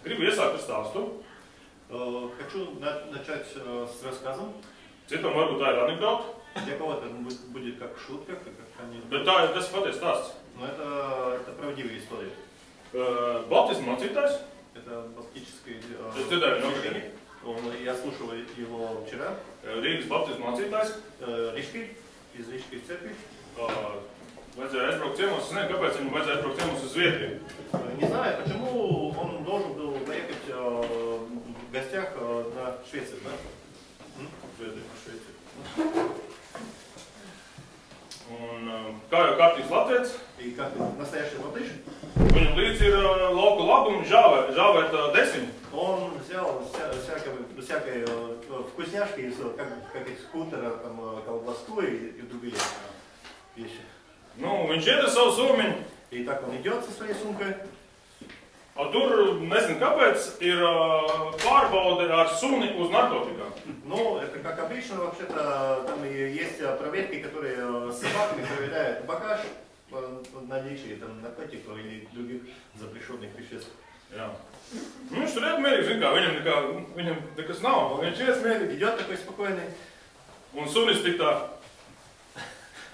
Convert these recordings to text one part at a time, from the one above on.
Gribu iesākt ar stāstu. Хочу начать с рассказом. Citam varbūt tā ir anekdota. Для кого-то будет как шутка, как анекдот. Bet tas ir patiesa stāsts. Но это правдивая история. Baptismu mācītājs. Это баптический Es dzirdēju священник. Я слушал его вчера. Rīgas baptismu mācītājs. Рижский, из Рижской церкви. Vajadzēja aizbraukt ciemos. Es nezinu, kāpēc viņam vajadzēja aizbraukt ciemos uz Zviedriju. Не знаю, почему он должен был поехать в гостях на Швецию, да? Zviedriju, Šveici. Un kā jau kārtīgs latviets, И как настоящий латыш, viņam līdzi ir lauku labumi žāvēt desiņu. он взял всякой вкусняшки из как из скутера, там, колбаску и другие вещи. Nu, viņš iet ar savu sumiņu. И так он идет со своей сумкой. Tur, nezinu kāpēc, ir pārbaude ar suni uz narkotikām. Ну, это как обычно, вообще-то, там есть проверки, которые с собаками проверяют багаж на наличие там, наркотиков или других запрещенных веществ. Jā. Nu, viņš tur iet mierīgi, zin kā, viņam nekas nav, viņš iet mierīgi. Идет такой спокойный. Un sunis tik tā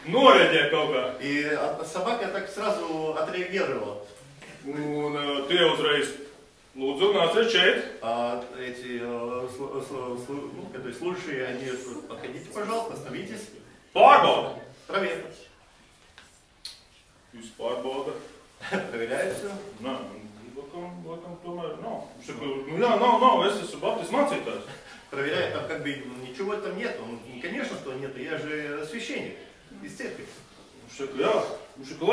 noreģē kaut kā. И собака так сразу отреагировала. Un tie uzreiz, lūdzu, nāciet šeit. А эти которые слушающие, они подходите, пожалуйста, остановитесь. Pārbauda. Проверка. Jūs pārbauda. Проверяют все. Nē, laikam tomēr nav. Viņš saka, nu jā, nav, es esmu baptismu mācītājs. Проверяют, там как бы ничего там нет. Конечно, что нет, я же священник из церкви. Viņš saka, jā, viņš saka,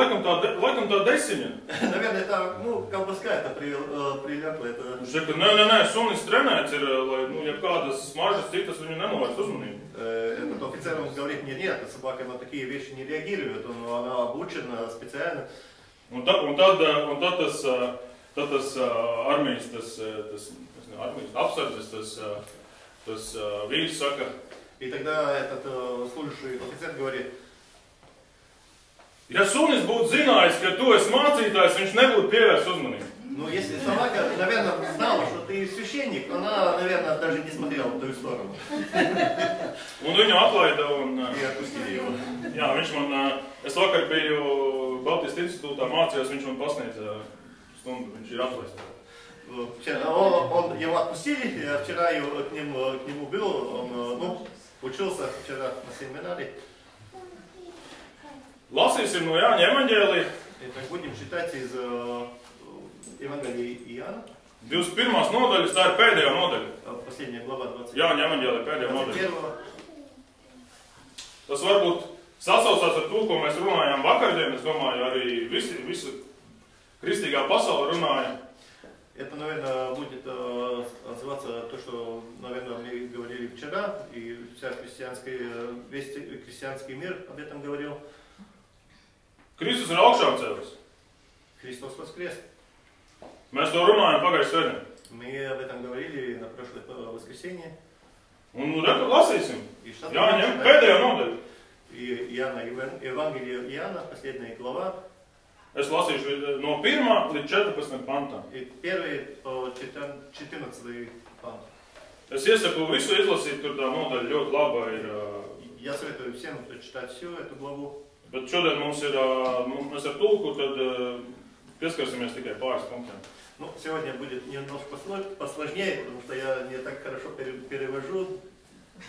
laikam tā desiņa. Наверное, это, колбаска это прилепла. Это... Viņš saka, nē, sunis trenēts ir, lai, ja kādas smaržas citas viņu nenovērst uzmanību. Этот офицер, он говорит, нет, собака на такие вещи не реагирует, она обучена специально. Un tad tas armijas, armijas apsardzes, tas vīrs saka. И тогда этот служащий офицер говорит, ja sunis būtu zinājis, ka tu esi mācītājs, viņš nebūtu pievērst uzmanību. Ну, если собака, наверное, знала, что ты священник, она, наверное, даже не смотрела в твою сторону. Un viņu atlaida un... И отпустили его. Jā, viņš man, es vakar biju Baltijas institūtā mācījos, viņš man pasniedza stundu, viņš ir atlaists. Его отпустили, я вчера к нему был, он учился вчера на семинаре. Lasīsim no Jāņa evaņģēlija. Итак, будем читать из Евангелия Иоанна. 21. nodaļas, tā ir pēdējā nodaļa. Последняя глава 20. Jāņa evaņģēlija pēdējā nodaļa. 21. Tas varbūt sasaucās ar to, ko mēs runājām vakardien. Es domāju, arī visa kristīgā pasaule runāja. Это, наверное, будет отзываться то, что, наверное, мы говорили вчера, и весь христианский мир об этом говорил. Kristus ir augšām cēlies. Христос воскрес. Mēs to runājam pagājušajā svētdienā. Мы об этом говорили на прошлое воскресенье. Un lasīsim. Jāņa pēdējā nodaļa. И Евангелие Иоанна, последняя глава. Es lasīšu no 1 līdz 14 pantam. И 1 по 14 пант. Es iesaku visu izlasīt, tur tā nodaļa ļoti laba ir. Я советую всем прочитать всю эту главу. Bet šodien mēs ar tulku tad pieskarsimies tikai pāris punktiem. Ну, сегодня будет немножко посложнее, потому что я не так хорошо перевожу.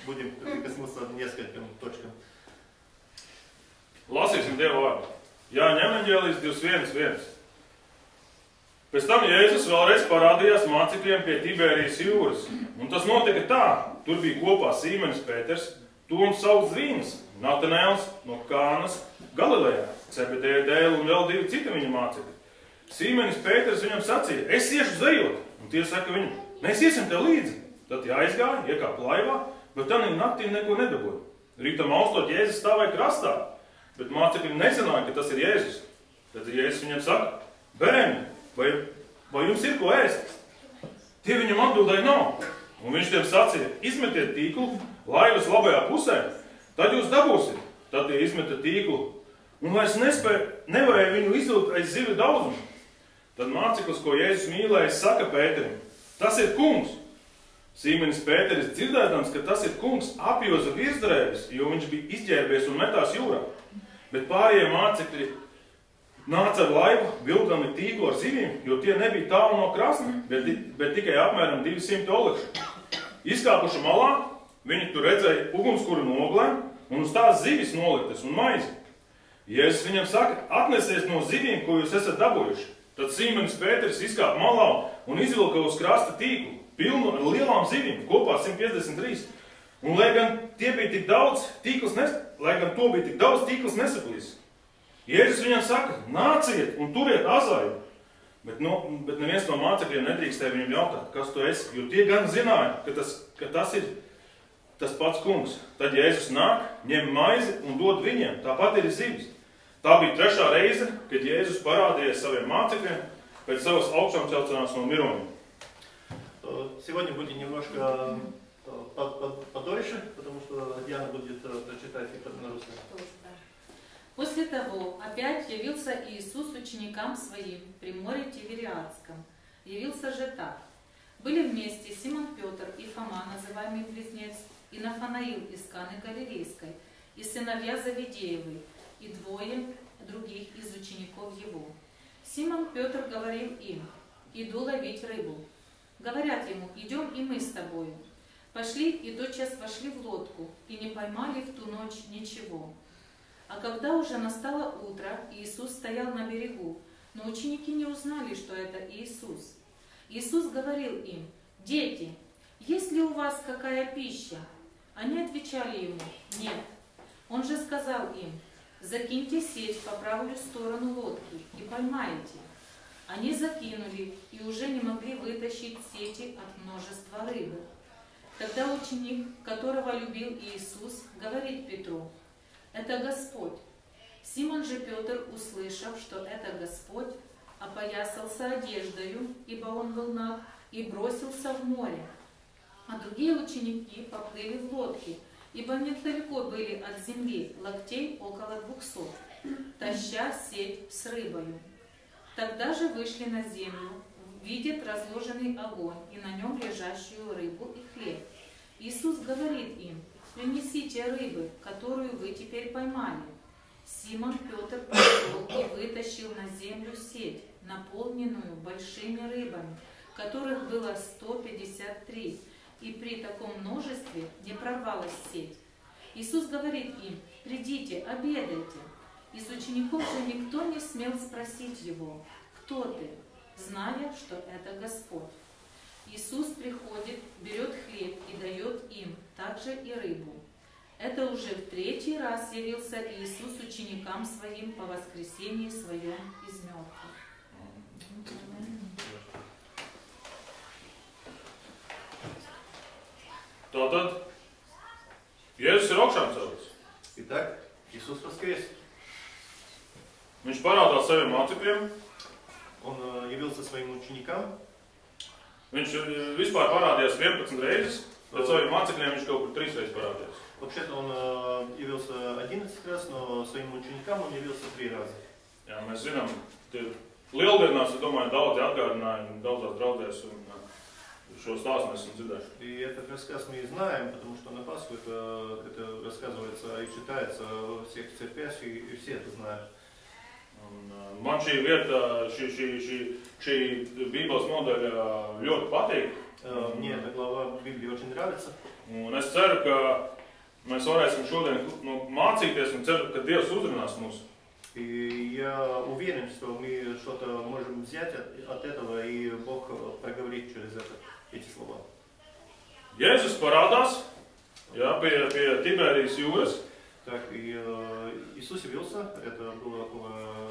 Будем прикоснуться к нескольким точкам. Lasīsim Dieva vārdu. Jāņa evaņģēlijas 21:1. Pēc tam Jēzus vēlreiz parādījās mācekļiem pie Tiberijas jūras. Un tas notika tā. Tur bija kopā Sīmenis Pēters, Toms sauc Zīmes, Natanēls no Kānas, Galilejā, Cebedeja dēlu un vēl 2 citi viņa mācekļi. Sīmenis Pēters viņam sacīja, es iešu zejot. Un tie saka viņam, mēs iesim tev līdzi. Tad aizgāja, iekāpa laivā, bet tā naktī neko nedabūja. Rītam augstot Jēzus stāvēja krastā, bet mācekļi nezināja, ka tas ir Jēzus. Tad Jēzus viņam saka, bērni, vai jums ir ko ēst? Tie viņam atbildēja nav. Un viņš tiem sacīja, izmetiet tīklu laivas labajā pusē, tad jūs dabūsiet. Tad tie izmeta tīklu un vairs nevarēja viņu izvilkt aiz zivju daudzumu. Tad māceklis, ko Jēzus mīlējis, saka Pēterim: tas ir kungs. Sīmenis Pēteris dzirdēdams, ka tas ir kungs, apjoza virsdrēbes, jo viņš bija izģērbies un metās jūrā. Bet pārējie mācekļi nāca ar laivu, vilkdami tīklu ar zivīm, jo tie nebija tālu no krasta, bet tikai apmēram 200 olekšu. Izkāpuši malā, viņi tur redzēja ugunskura noglēm un uz tās zivis noliktas un maizi. Jēzus viņam saka: atnesies no zivīm, ko jūs esat dabūjuši. Tad Sīmenis Pēteris izkāpa malā un izvilka uz krasta tīklu, pilnu ar lielām zivīm, kopā 153. Un, lai gan to bija tik daudz, tīkls nesaplīs. Jēzus viņam saka: nāciet un turiet azāju. Bet neviens no mācekļiem nedrīkstēja viņam jautāt, kas tu esi, jo tie gan zināja, ka tas ir tas pats kungs. Tad Jēzus nāk, ņem maizi un dod viņiem, tāpat ir zivis. Tā bija 3. reize, kad Jēzus parādījās saviem mācekļiem pēc savas augšām celšanās no miroņiem. Сегодня будет немножко подольше, потому что Диана будет прочитать на русском. После того опять явился Иисус ученикам своим при море Тивериадском. Явился же так. Были вместе Симон Петр и Фома, называемый Близнец, и Нафанаил из Каны Галилейской, и сыновья Завидеевы, и 2 других из учеников его. Симон Петр говорил им: иду ловить рыбу. Говорят ему: идем и мы с тобою. Пошли и тотчас вошли в лодку, и не поймали в ту ночь ничего. А когда уже настало утро, Иисус стоял на берегу, но ученики не узнали, что это Иисус. Иисус говорил им: дети, есть ли у вас какая пища? Они отвечали ему: нет. Он же сказал им: закиньте сеть по правую сторону лодки и поймаете. Они закинули и уже не могли вытащить сети от множества рыбы. Тогда ученик, которого любил Иисус, говорит Петру: это Господь. Симон же Петр, услышав, что это Господь, опоясался одеждою, ибо он был наг, и бросился в море. А другие ученики поплыли в лодке, ибо недалеко были от земли, локтей около 200, таща сеть с рыбою. Тогда же вышли на землю, видят разложенный огонь и на нем лежащую рыбу и хлеб. Иисус говорит им: принесите рыбы, которую вы теперь поймали. Симон Петр пошел и вытащил на землю сеть, наполненную большими рыбами, которых было 153, и при таком множестве не прорвалась сеть. Иисус говорит им: придите, обедайте. Из учеников же никто не смел спросить его: кто ты, зная, что это Господь. Иисус приходит, берет хлеб и дает им, также и рыбу. Это уже в 3-й раз явился Иисус ученикам своим по воскресении своем из мертвых. Tātad Jēzus ir augšām celts. Итак, Иисус воскрес. Viņš parādās saviem mācekļiem. Он явился своим ученикам. Viņš vispār parādījās 11 reizes, bet saviem mācekļiem viņš kaut kur 3 reizes parādījās. Вообще-то он явился 11 раз, но своим ученикам он явился 3 раза. Jā, mēs zinām, tie lieldienās, es domāju, daudzi atgādināja daudzās draudzēs un šo stāstu mēs esam dzirdējuši. И этот рассказ мы знаем, потому что на Пасху это рассказывается и читается во всех церквях, и все это знают. Man šī vieta, šī Bībeles nodaļa ļoti patīk. Мне эта глава Библии очень нравится. Un es ceru, ka mēs varēsim šodien mācīties un ceru, ka Dievs uzrunās mūs. И я уверен, что мы что-то можем взять от этого, и Бог проговорит через эти слова. Jēzus parādās, pie Tiberijas jūras. Так, и Иисус явился, это было около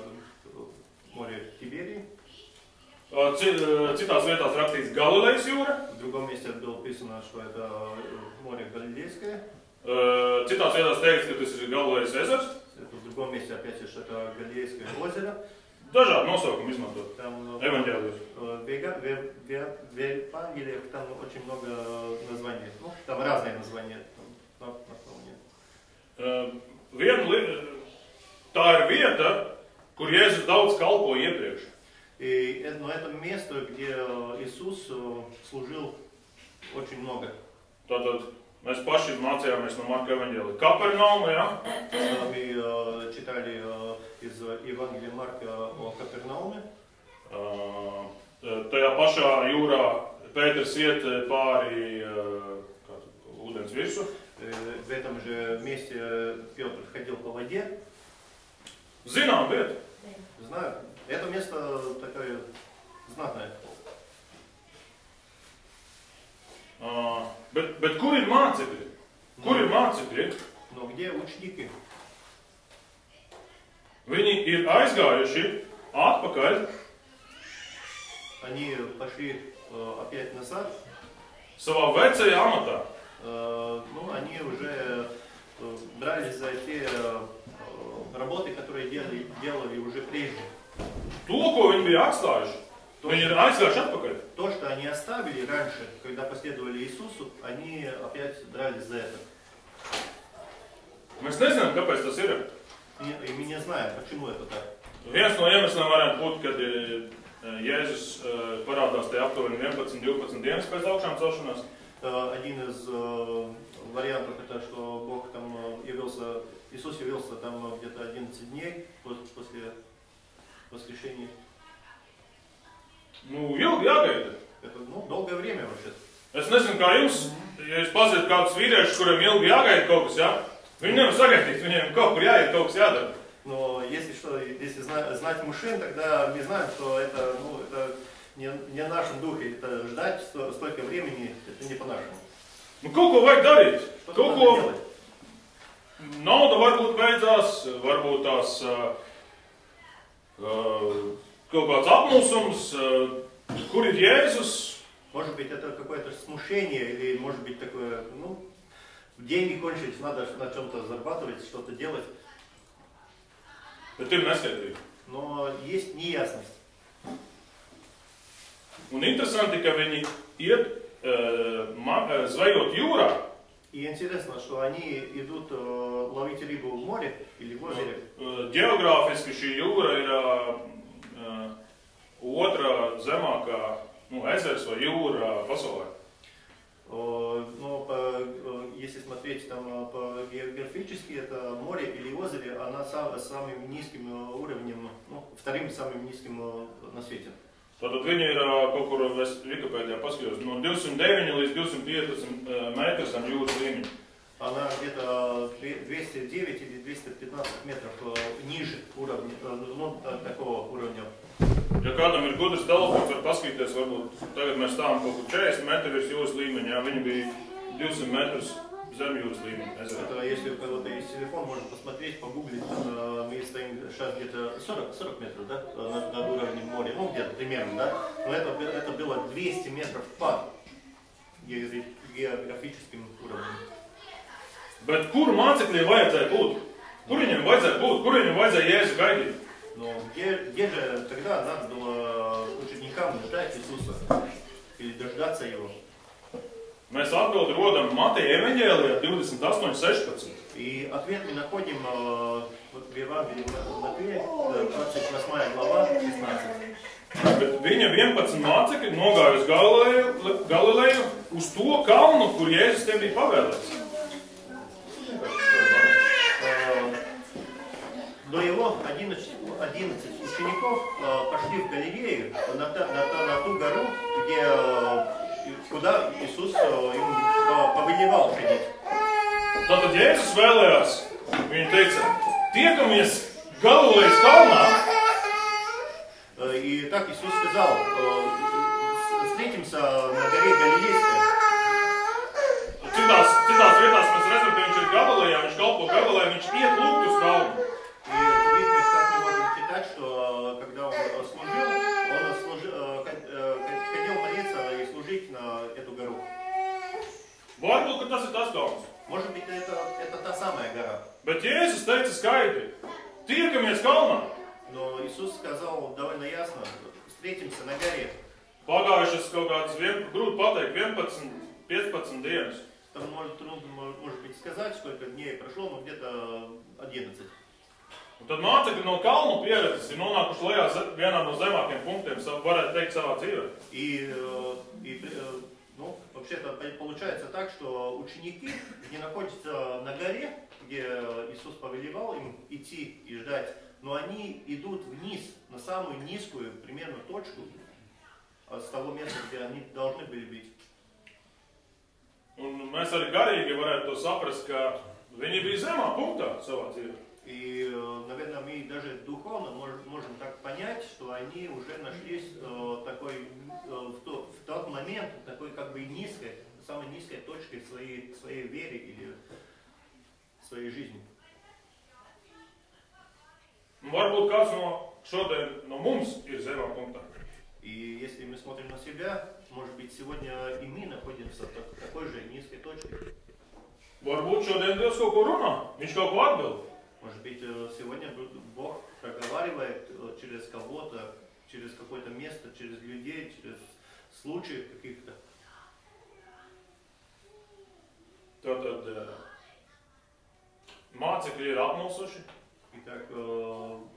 моря Тиберии. Citās vietās rakstīts Galilejas jūra. В другом месте было написано, что это море Галилейское. Citās vietās teikts, ka tas ir Galilejas ezers. В другом месте опять же, что это Галилейское озеро. Dažādi nosaukumi izmantot. Там Evaņģēlijos. В Евангелиях там очень много названий. Ну, там разные названия. Tā ir vieta, kur Jēzus daudz kalpoja iepriekš. Но это место, где Иисус служил очень много. Tātad mēs paši mācījāmies no Marka evaņģēlija. Kapernauma, ja? Мы читали из Евангелия Марка о Капернауме. Tajā pašā jūrā Pēters iet pāri ūdens virsmu. В этом же месте Петр ходил по воде. Zinām vieta. Знаю. Это место такое знатное. Bet kur ir mācekļi? Kur ir mācekļi? Но где ученики? Viņi ir aizgājuši atpakaļ Они пошли опять назад. savā vecajā amatā. Ну, они уже брались за те работы, которые делали уже прежде. To, ko viņi bija atstājuši, viņi ir aizgājuši atpakaļ. То, что они оставили раньше, когда последовали Иисусу, они опять брались за это. Mēs nezinām, kāpēc tas ir. И мы не знаем, почему это так. Viens no iemesliem varētu būt, kad Jēzus parādās te aptuveni 11-12 dienas pēc augšām celšanās. Один из вариантов это, что Бог там явился, Иисус явился там где-то 11 дней после воскрешения. Nu, ilgi jāgaida. Это, долгое время вообще. Es nezinu, kā jums, ja jūs pazīstat kādus vīriešus, kuriem ilgi jāgaida kaut kas, ja? Viņi nevar sagaidīt, viņiem kaut kur jāiet, kaut kas jādara. Но если знать мужчин, тогда мы знаем, что это, это не в нашем духе. Это ждать столько времени, это не по-нашему. Nu, kaut ko vajag darīt. Kaut ko nauda varbūt beidzās, varbūt tās kaut kāds apmulsums, kur ir Jēzus. Может быть, это какое-то смущение, или может быть такое, деньги кончились, надо на чем-то зарабатывать, что-то делать. Bet ir neskaidrība. Но есть неясность. Un interesanti, ka viņi iet zvejot jūrā. И интересно, что они идут ловить рыбу в море или в озере. Geogrāfiski šī jūra ir otrā zemākā ezers vai jūra pasaulē. Но если смотреть там географически, это море или озеро, она самым низким уровнем, вторым самым низким на свете. Tātad viņi ir kaut kur Wikipēdijā paskatījos no 209 līdz 215 metru zem jūras līmeņa. Она где-то 209 или 215 метров ниже уровня, такого уровня. Ja kādam ir gudrs telefons, var paskatīties, varbūt tagad mēs stāvam kaut kur 40 metri virs jūras līmeņa, jā, viņi bija 200 metrus zem jūras līmeņa. Это, если у кого-то есть телефон, можно посмотреть, погуглить, мы стоим сейчас где-то 40 метров, да, над уровнем моря, где-то примерно, да, но это было 200 метров под географическим уровнем. Bet kur mācekļiem vajadzēja būt? Kur viņiem vajadzēja būt? Kur viņiem vajadzēja Jēzu gaidīt? Но где же тогда надо было ученикам ждать Иисуса или дождаться Его? Mēs atbildi rodam Mateja evaņģēlijā 28:16. И ответ мы находим в Евангелии Матфея, 28 глава, 16. Bet viņa 11 mācekļi nogāja uz Galileju uz to kalnu, kur Jēzus tiem bija pavēlēts. До его 11 учеников пошли в Галилею, на ту гору, куда Иисус им повелевал ходить. Tātad Jēzus vēlējās, viņa teica, tiekamies Galilejas kalnā. И так Иисус сказал, встретимся на горе Галилейской. Citās vietās mēs redzam, ka viņš ir Galilejā, viņš kalpo Galilejā, viņš iet lūgt uz kalnu. И в других местах мы можем читать, что когда он ходил молиться и служить на эту гору. Varbūt, ka tas ir tas kalns. Может быть, это та самая гора. Bet Jēzus teica skaidri, tiekamies kalnā. Но Иисус сказал довольно ясно, встретимся на горе. Pagājušas kaut kāds, grūti pateikt, 11-15 dienas. Там трудно, может быть, сказать, сколько дней прошло, но где-то 11. Un tad mācekļi no kalnu pieredzes ir nonākuši lejā vienā no zemākiem punktiem, varētu teikt, savā dzīvē. Ну, вообще-то получается так, что ученики не находятся на горе, где Иисус повелевал им идти и ждать, но они идут вниз, на самую низкую примерно точку с того места, где они должны были быть. Un mēs arī garīgi varētu to saprast, ka viņi bija zemā punktā savā dzīvē. И, наверное, мы даже духовно можем так понять, что они уже нашлись в тот момент такой как бы самой низкой точкой своей вере или своей жизни. Varbūt kāds šodien no mums ir zemā punktā. И если мы смотрим на себя, может быть, сегодня и мы находимся в такой же низкой точке. Varbūt šodien Dievs kaut ko runā, viņš kaut ko atbild. Может быть, сегодня Бог проговаривает через кого-то, через какое-то место, через людей, через случаи каких-то. Tātad mācekļi ir apmulsuši. Итак,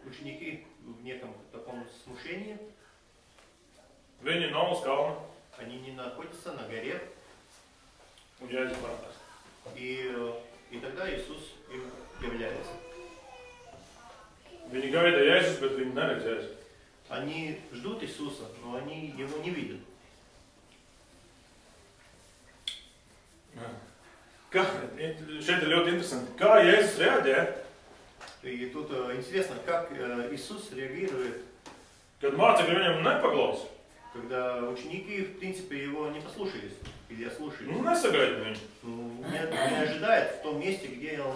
ученики в неком таком смущении. Viņi nav uz kalna. Они не находятся на горе. Un Jēzus parādās. И тогда Иисус им является. Viņi gaida Jēzus, bet viņi neredz Jēzu. Они ждут Иисуса, но они его не видят. Šeit ir ļoti interesanti, kā Jēzus reaģē. И тут интересно, как Иисус реагирует, kad mācekļi viņam nepaklausa. Когда ученики, в принципе, его не послушались или ослушались. Nu, nesagaida viņu. Не ожидает в том месте, где он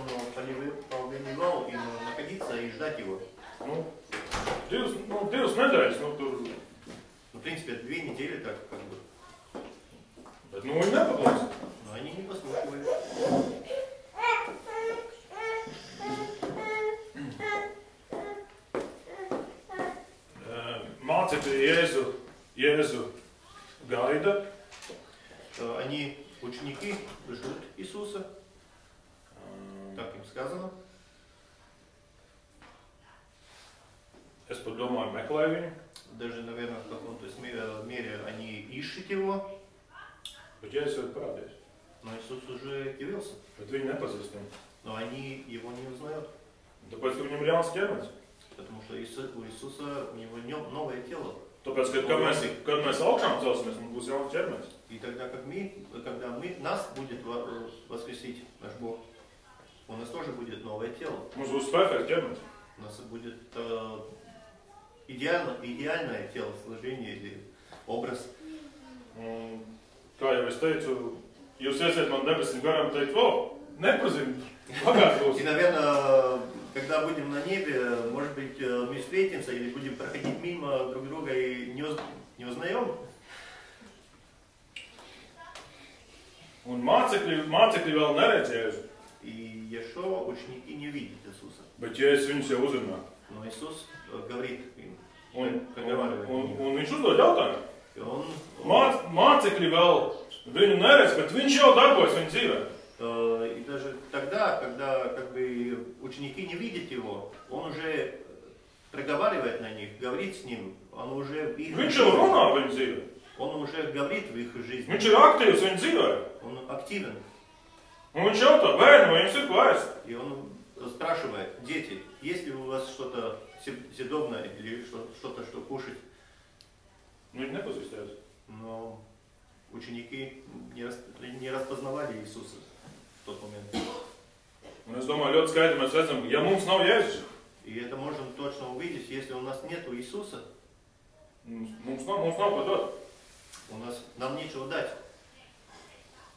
повелевал им находиться и ждать его. Nu, divas nedēļas, tur. В принципе, 2 недели так как бы. Bet, viņi nepaklausa. Но они не послушали. Mācekļi Jēzu gaida. Они, ученики, ждут Иисуса. Так им сказано. Es pat domāju, meklē viņu. Даже, наверное, в каком-то мере они ищут его. Bet Jēzus jau ir parādījis. Но Иисус уже явился. Bet viņi nepazīst viņu. Но они его не узнают. Tāpēc, ka viņam ir jauns ķermenis. Потому что у Иисуса у него новое тело. Tāpēc, kad mēs augšām celsimies, mums būs jauns ķermenis. И тогда, когда нас будет воскресить наш Бог, у нас тоже будет новое тело. Mums būs perfekts ķermenis. У нас будет идеальное телосложение или образ. Kā jau es teicu, jūs iesiet man debesim garām un teikt, nepazinu, pagāt būs. И, наверное, когда будем на небе, может быть, мы встретимся или будем проходить мимо друг друга и не узнаем. Un mācekļi vēl neredz Jēzu. И Иешуа ученики не видят Иисуса. Bet Jēzus viņus jau uzrunā. Но Иисус говорит им, Un проговаривает им. viņš uzdod jautājumu. И он Mācekļi vēl viņu neredz, bet viņš jau darbojas viņu dzīvē. И даже тогда, когда как бы ученики не видят его, он уже проговаривает на них, говорит с ним, он уже в их Viņš jau runā viņu dzīvē. Он уже говорит в их жизни. Viņš ir aktīvs viņu dzīvē. Он активен. Un viņš jautā, bērni, vai jums ir ko ēst? И он спрашивает, дети, есть ли у вас что-то съедобное или что-то, что кушать? Viņi nepazīst Jēzu. Но ученики не распознавали Иисуса в тот момент. Un es domāju, ļoti skaidri mēs redzam, ja mums nav Jēzus, И это можем точно увидеть, если у нас нет Иисуса, mums nav ko dot. нам нечего дать.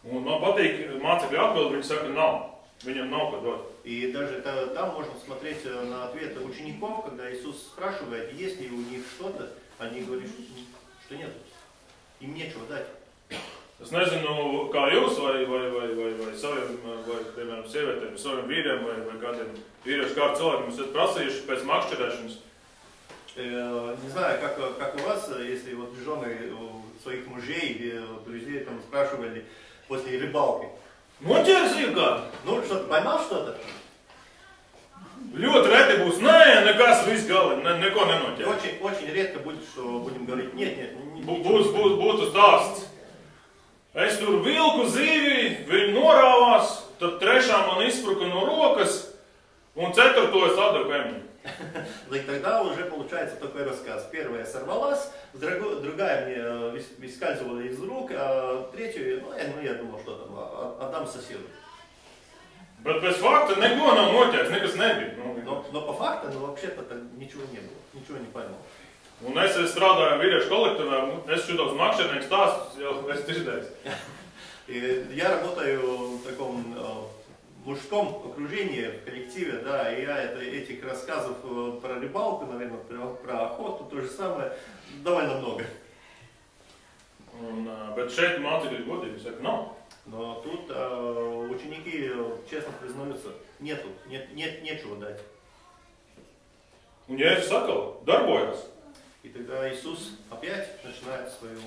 Un man patīk mācekļu atbild, viņi saka, nav. Viņam nav ko dot. И даже там можно смотреть на ответы учеников, когда Иисус спрашивает, есть ли у них что-то, они говорят, что нет. Им нечего дать. Es nezinu, kā jūs vai saviem, vai, piemēram, sievietēm, saviem vīriem vai kādiem vīriešu kādu cilvēkiem esat prasījuši pēc makšķerēšanas. Не знаю, как у вас, если вот жены своих мужей или друзей там спрашивали после рыбалки. Noķērsīju kādu? Ну, что-то, поймал что-то? Ļoti reti būs, nē, nekas viss gala, neko nenoķer. Очень, очень редко будет, что будем говорить, нет, нет. Būtu stāsts. Es tur vilku zīvi, viņi norāvās, tad trešā man izspruka no rokas, un ceturto es atdevu kaimiņu. И тогда уже получается такой рассказ. Первая сорвалась, другая мне выскальзывала из рук, а третью, я думал, что там, отдам соседу. Bet pēc fakta neko nav noķerts, nekas nebija. Но по факту, вообще-то ничего не было, ничего не поймал. Un es strādāju vīriešu kolektīvā, es šitos makšķernieku stāstus jau esmu dzirdējis. Я работаю в таком мужском окружении, в коллективе, да, и я этих рассказов про рыбалку, наверное, про охоту, то же самое, довольно много. Bet šeit mācīties godīgi, saka, nav. Но тут ученики честно признаются, нечего дать. Un Jēzus atkal darbojas. И тогда Иисус опять начинает свою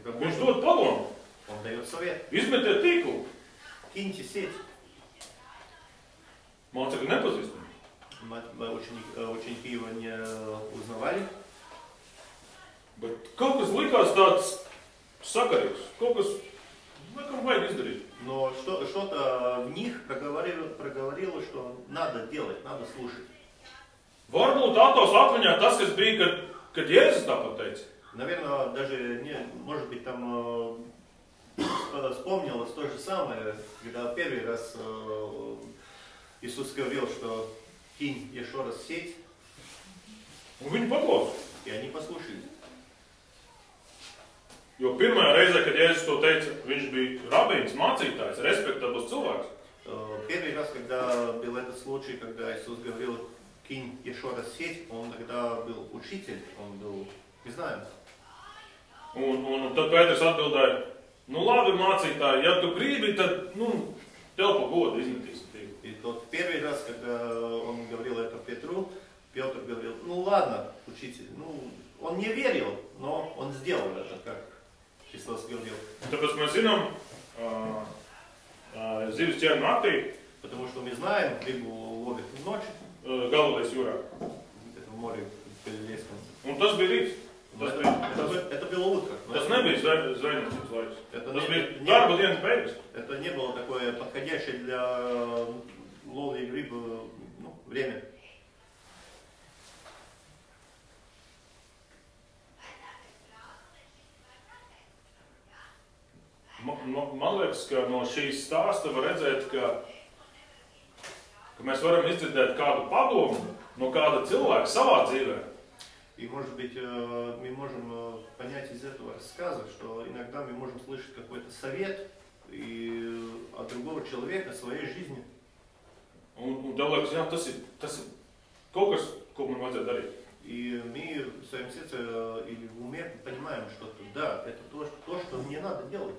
работу. Viņš dod padomu. Он дает совет. Izmetiet tīklu. Киньте сеть. Mācekļi nepazīstam. Ученики его не узнавали. Bet kaut kas likās tāds sakarīgs. Kaut kas, nekam vajag izdarīt. Но что-то в них проговорило, что надо делать, надо слушать. Varbūt atos atmiņā tas, kas bija, kad Jēzus tāpat teica. Наверное, даже, может быть, там вспомнилось то же самое, когда первый раз Иисус говорил, что кинь еще раз сеть. Un viņi paklausās. И они послушались. Jo pirmajā reizē, kad Jēzus to teica, viņš bija rabīns, mācītājs, respektabls cilvēks. Первый раз, когда был этот случай, когда Иисус говорил, кинь еще раз сеть, он тогда был учитель, он был, не знаю. Un tad Pēters atbildēja, nu labi, mācītāji, ja tu gribi, tad, tev pa godu izmetīsim tīklu. И тот первый раз, когда он говорил это Петру, Петр говорил, ну ладно, учитель, он не верил, но он сделал это, как Христос говорил. Tāpēc mēs zinām, zivis ķer naktī, Потому что мы знаем, рыбу ловят ночью, Galilejas jūrā. это в море Галилейском. Un tas bija rīts. Это было утро. Tas nebija zvejniecības laiks. Это Tas bija darba dienas beigas. Это не было такое подходящее для ловли рыбы время. Man liekas, ka no šīs stāsta var redzēt, ka mēs varam izdzirdēt kādu padomu no kāda cilvēka savā dzīvē. И, может быть, мы можем понять из этого рассказа, что иногда мы можем слышать какой-то совет от другого человека в своей жизни. Un tev liekas, jā, tas ir kaut kas, ko man vajadzētu darīt. И мы в своем сердце или в уме понимаем, что да, это то, что мне надо делать.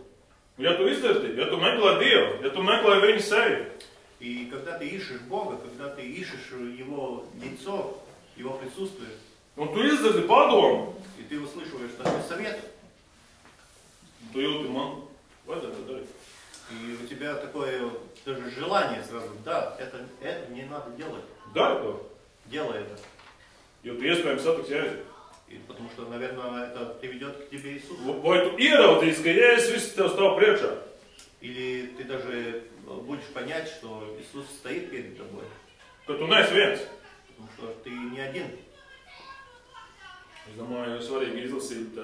Ja tu izdarīji, ja tu meklē Dievu, ja tu meklē viņu sevi. И когда ты ищешь Бога, когда ты ищешь Его лицо, Его присутствие, Un tu izdarīji padomu, и ты услышиваешь такой совет, tu jūti, man vajadzētu darīt. и у тебя такое даже желание сразу, да, это мне надо делать. Dari to, Делай это. jo tu iespējams satiks Jēzu. И потому что, наверное, это приведет к тебе Иисус. Vai tu ieraudzīsi, ka Jēzus viss tev stāv priekšā? Или ты даже будешь понять, что Иисус стоит перед тобой. Ka tu neesi viens. Потому что ты не один. Es domāju, svarīgi izlasīt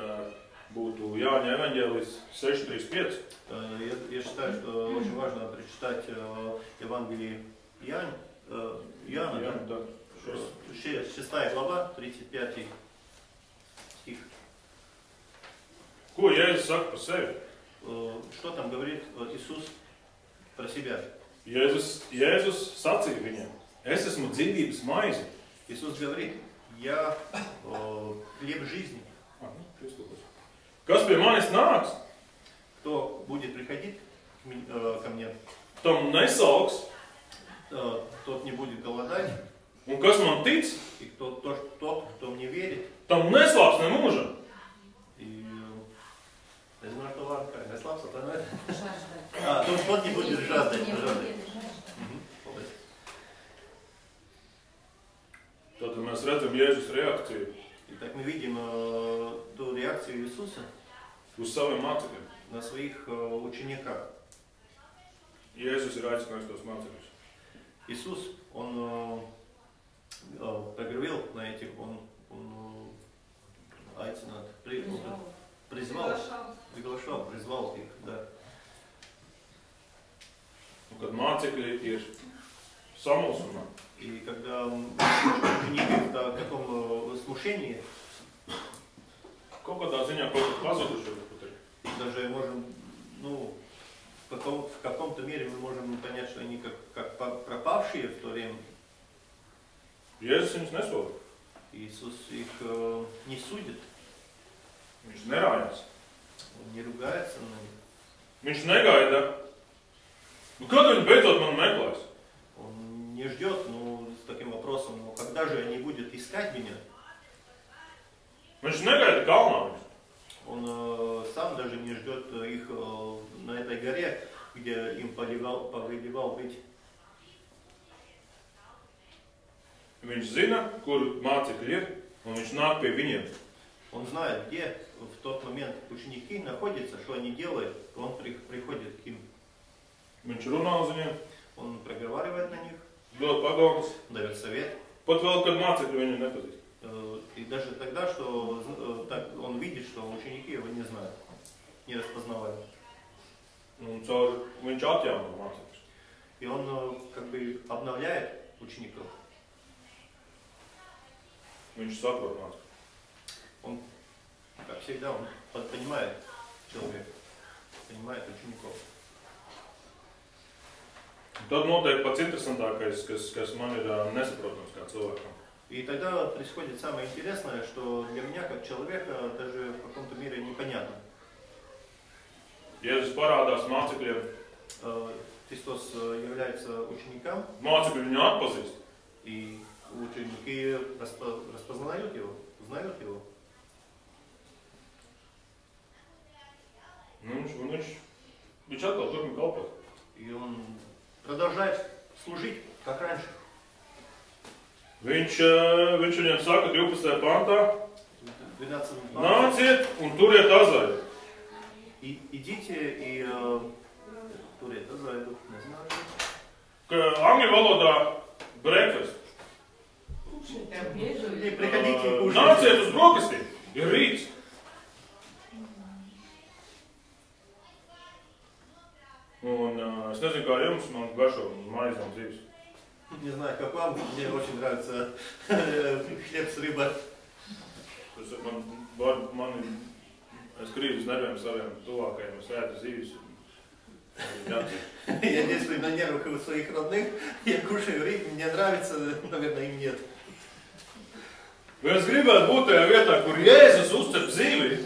būtu Jāņa evaņģēlijs 6:35. Я считаю, что очень важно прочитать Евангелие Иоанна, Да. 6 глава, 35 стих. Ko Jēzus saka par sevi? Что там говорит Иисус про себя? Jēzus sacīja viņam, es esmu dzīvības maize. Иисус говорит, я хлеб жизни. Kas pie manis nāks, Кто будет приходить ко мне, tam nesauks, тот не будет голодать. un kas man tic, И тот, кто мне верит, tam neslāps nemūžam. и я знаю, что ладно, не слабся, тот не будет жаждать. mēs redzam Jēzus reakciju Итак, мы видим ту реакцию Иисуса uz saviem mācekļiem. на своих учениках. Jēzus ir aicinājis tos mācekļus. Иисус, Он поговорил на этих, Он призвал их, да. Un kad mācekļi ir samulsumā, И когда ученики в таком смущении, kaut kādā ziņā kaut kas pazuduši varbūt ir. даже можем, ну, в каком-то мере мы можем понять, что они как пропавшие в то время. Jēzus viņus nesoda. Иисус их не судит, Viņš nerājās. Он не ругается на них. Viņš negaida. Nu, kad viņi beidzot mani meklēs? Он не ждет, ну, с таким вопросом, ну, когда же они будут искать меня? Viņš negaida kalnā. Он сам даже не ждет их на этой горе, где им повелевал быть. Viņš zina, kur mācekļi ir, un viņš nāk pie viņiem. Он знает, где в тот момент ученики находятся, что они делают, он приходит к ним. Viņš runā uz viņiem, Он проговаривает на них, dod padomus, дает совет. pat vēl, kad mācekļi viņu nepazīst. И даже тогда, что он видит, что ученики его не знают, не распознавают. Un caur viņš atjauno mācekļus. И он как бы обновляет учеников. Viņš saprot mācekļus. Он, как всегда, он понимает человека, понимает учеников. Un tad notiek pats interesantākais, kas man ir nesaprotams kā cilvēkam. И тогда происходит самое интересное, что для меня, как человека, даже в каком-то мере непонятно. Jēzus parādās mācekļiem, Христос является ученикам, mācekļi viņu atpazīst. и ученики распознают его, узнают его. Nu, viņš atkal turpina kalpot. И он продолжает служить, как раньше. Viņš viņiem saka 12. pantā, 12 nāciet un turiet azaļu. Идите и turiet azaļu, не знаю. Angļu valodā breakfast. Приходите и кушайте. Nāciet uz brokastīm, ir rīts. Un es nezinu, kā jums, man garšo maize un zivs. Не знаю, как вам, мне очень нравится хлеб с рыбой. Es krīvu uz nerviem saviem tuvākajiem, es ēdu zivs. Я действую на нервах у своих родных, я кушаю рыбу, мне нравится, наверное, им нет. Es gribētu būt tajā vietā, kur Jēzus uzcep zivi,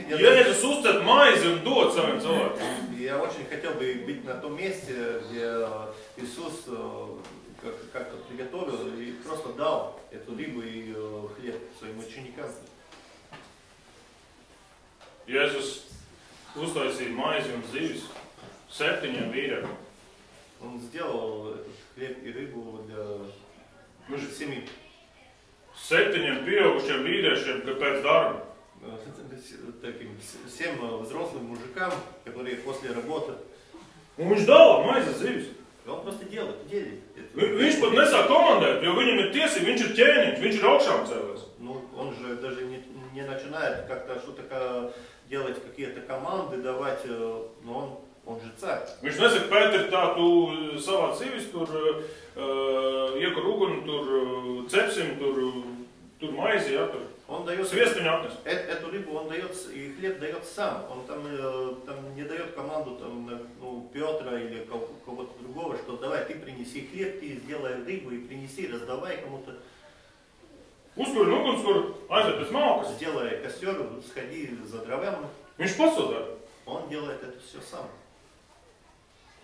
Jēzus uzcep maizi un dod saviem cilvēkiem. Я очень хотел бы быть на том месте, где Иисус как-то приготовил и просто дал эту рыбу и хлеб своим ученикам. Jēzus uztaisīja maizi un zivis 7 vīriem. Он сделал этот хлеб и рыбу для 7 pieaugušiem vīriešiem, pēc darba. Таким 7 взрослым мужикам, которые после работы. Un viņš dala maizes zivis. Он просто делит. Viņš pat nesāk komandēt, jo viņam ir tiesība, viņš ir ķēniņš, viņš ir augšām cēlies. Ну, он же даже не начинает как-то что-то делать, какие-то команды давать, но он же царь. Viņš nesaka, Pēter, tā tu savāc zivis, tur iekur uguni, tur cepsim, tur maizi, ja, tur sviestiņu atnes. Эту рыбу он дает, и хлеб дает сам. Он там не дает команду Петра или кого-то другого, что давай ты принеси хлеб, ты сделай рыбу и принеси, раздавай кому-то. Uzkur un ugunskura, aiziet pēc malkas. Сделай костер, сходи за дровами. Viņš pats to dara. Он делает это все сам.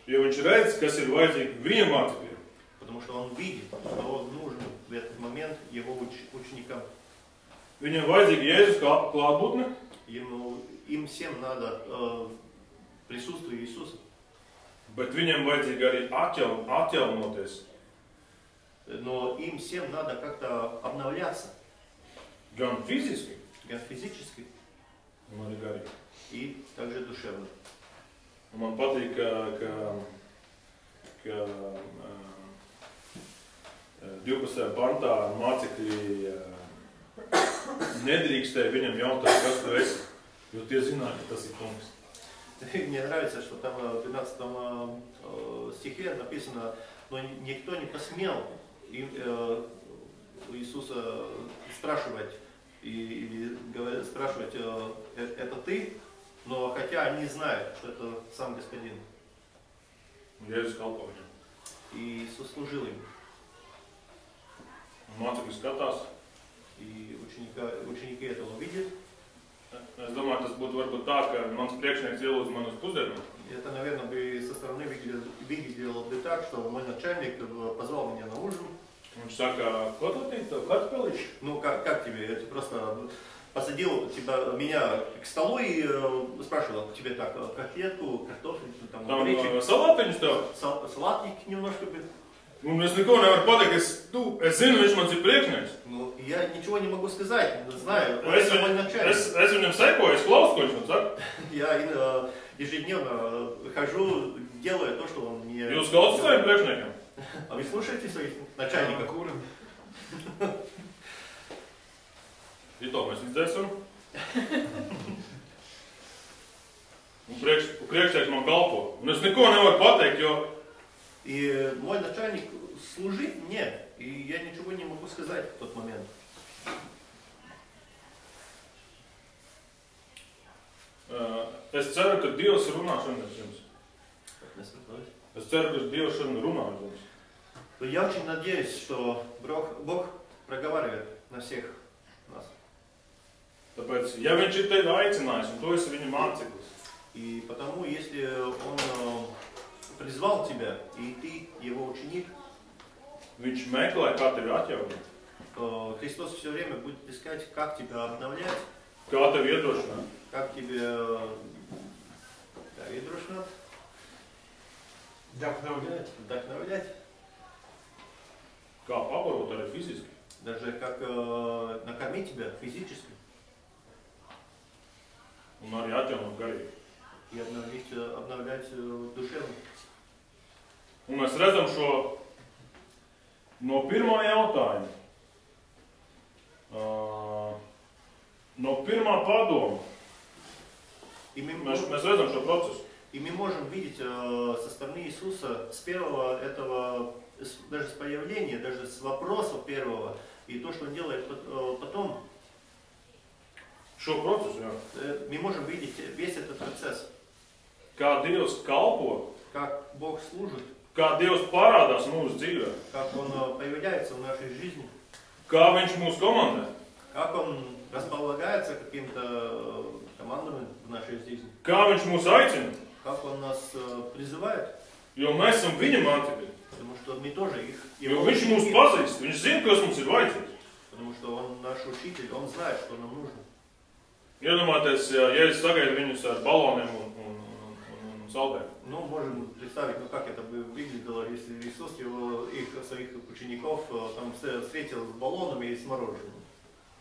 Jo viņš redz, kas ir vajadzīgi viņa mācekļiem. Потому что он видит, что нужно в этот момент его ученикам. Viņam vajadzīga Jēzus klātbūtne. Им всем надо присутствие Иисуса. Bet viņam vajadzīga arī atjaunoties. но им всем надо как-то обновляться. Gan fiziski, Gan физически gan arī garīgi. и также душевно. Un man patīk, ka 12. pantā mācekļi nedrīkstēja viņam jautāt, kas tu esi, jo tie zināja, ka tas ir kungs. Мне нравится, что там в 12 стихе написано, но никто не посмел Иисуса спрашивать, или спрашивать, это ты, но хотя они знают, что это сам Господин. Jēzus kalpo viņam. И Иисус служил им. Un mācekļi skatās. И ученики этого видят. Es domāju, tas būtu varbūt tā, ka mans priekšnieks ielūdz man uz pusdienu. Это, наверное, бы со стороны выглядело бы так, что мой начальник позвал меня на ужин. Viņš saka, ko tu teici, tev kāds pelīši? Ну, как тебе? Это просто посадил меня к столу и спрашивал, тебе так, котлетку, картофель, там, гречик. Salātiņus tev? Салатник немножко бы. Un es neko nevaru pateikt, es zinu, viņš mans ir priekšnieks. Ну, я ничего не могу сказать, знаю, Es это мой начальник. viņam sekoju, es klausu, ko viņš man saka. Я ежедневно хожу, делаю то, что он мне... Jūs klausat saviem priekšniekiem? А вы слушаете своих начальников? Ja to mēs izdzēsim. Un priekšnieks man kalpo. Un es neko nevaru pateikt, jo... И мой начальник служит мне, и я ничего не могу сказать в тот момент. Es ceru, ka Dievs runā šodien ar jums. Es ceru, ka Dievs šodien runā ar jums. Я очень надеюсь, что Бог проговаривает на всех нас. Tāpēc, ja viņš ir tevi aicinājis, un tu esi viņa māceklis, И потому, если Он призвал тебя, и ты его ученик, viņš meklē, kā tevi atjaunot, то Христос все время будет искать, как тебя обновлять, kā tevi iedrošināt. как тебе вдохновлять, Kā pabarot arī fiziski. даже как накормить тебя физически Un arī atjaunot garīgi. и обновлять душевно. Un mēs redzam šo no pirmā jautājuma, no pirmā padoma. Mēs redzam šo procesu. И мы можем видеть со стороны Иисуса с первого этого, даже с появления, даже с вопроса первого, и то, что Он делает потом. Šo procesu, jā. Мы можем видеть весь этот процесс. Kā Dievs kalpo, Как Бог служит, kā Dievs parādās mūsu dzīvē, как Он появляется в нашей жизни, kā viņš mūs komandē, как Он располагается каким-то командами в нашей жизни, kā viņš mūs aicina, как Он нас призывает, jo mēs esam viņa mācekļi. потому что мы тоже их. Jo viņš mūs pazīst, viņš zina, kas mums ir vajadzīgs. Потому что Он наш учитель, Он знает, что нам нужно. Iedomājieties, ja es sagaidu viņus ar baloniem un saldēm. Ну, можем представить, ну как это бы выглядело, если Иисус своих учеников там встретил с баллонами и с мороженым.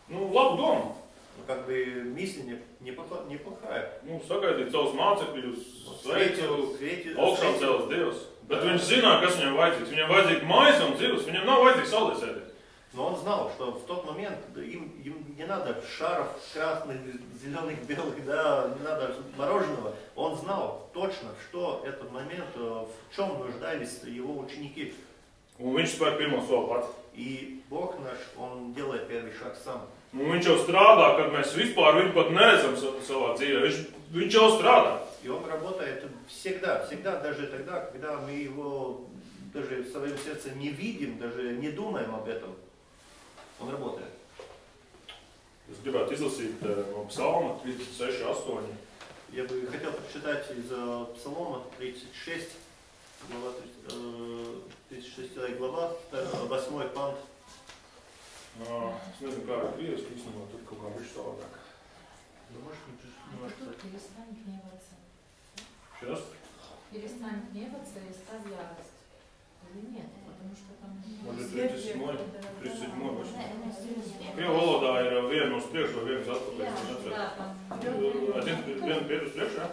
Nu, labu domu. Ну, как бы мысль неплохая. Nu, sagaidīt savus mācekļus, sveicu, Светил, augšā cēlas Dievs. Bet viņš zināja, kas viņam vajadzīgs. Viņam vajadzīga mājas un dzīves, viņam nav vajadzīgs saldēs ēdiens. Но он знал, что в тот момент им не надо шаров красных, зеленых, белых, да, не надо мороженого. Он знал точно, что этот момент, в чем нуждались его ученики. Un viņš spēr pirmo soli pats. И Бог наш, Он делает первый шаг сам. Un viņš jau strādā, kad mēs vispār viņu pat neredzam savā dzīvē. Viņš jau strādā. И Он работает всегда, даже тогда, когда мы Его даже в своем сердце не видим, даже не думаем об этом. Он работает. Es gribētu izlasīt no psalma 36:8. Я бы хотел прочитать из Псалома 36, глава 36 глава, 8 пант. Es nezinu, kā ir krieviski, īstenībā tur kaut kā bišķi savādāk. Перестань гневаться. Сейчас? Перестань гневаться и ставь ярость. Или нет? потому что там... Может, 37, 37, Krievu valodā ir viena uz priekšu vai viena uz atpakaļ. Viena piet uz priekšu, jā?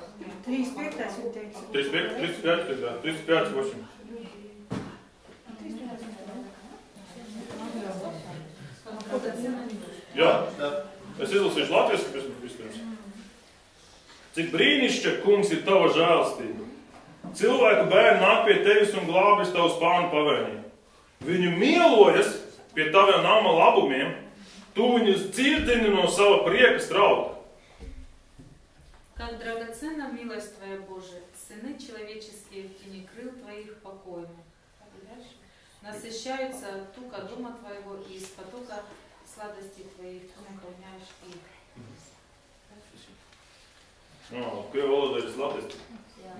35 ir teicis. 35, 35, 8. Jā, es izlasīšu latviešu vispirms. Cik brīnišķa, kungs, ir tava žēlastība. Cilvēku bērni nāk pie tevis un glābis tavu spānu pavēņiem. Viņu mielojas pie taviem nama labumiem, tu viņus dzirdini no sava prieka strauta. Как драгоценна милость Твоя, Божия, сыны человеческие в тени крыл Твоих покойны. Насыщаются от тука дома Твоего и из потока сладостей Твоих Ты наполняешь их. Krievu valodā ir latviešu.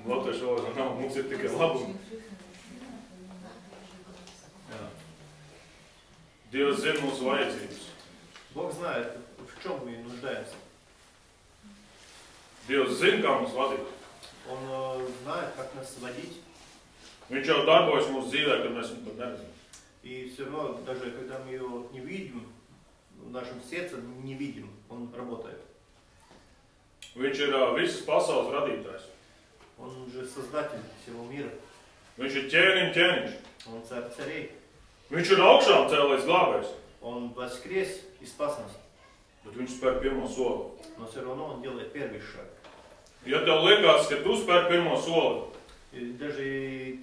Latviešu valodā nav, mums ir tikai labumi. Dievs zina mūsu vajadzības. Бог знает, в чем мы нуждаемся. Dievs zina, kā mums vadīt. Он знает, как нас водить. Viņš jau darbojas mūsu dzīvē, kad mēs viņu pat neredzam. И все равно, даже когда мы его не видим, в нашем сердце не видим, он работает. Viņš ir visas pasaules radītājs. Он же создатель всего мира. Viņš ir ķēniņš. Он царь царей. Viņš ir augšām cēlējs glābējs. Он воскрес и спас нас. Bet viņš spēr pirmo soli. Но все равно он делает первый шаг. Ja tev liekas, ka tu spēr pirmo soli, И даже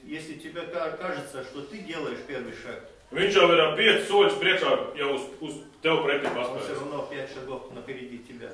если тебе кажется, что ты делаешь первый шаг, viņš jau ir 5 soļus priekšā jau uz tev pretī он все paspējas. равно 5 шагов напереди тебя.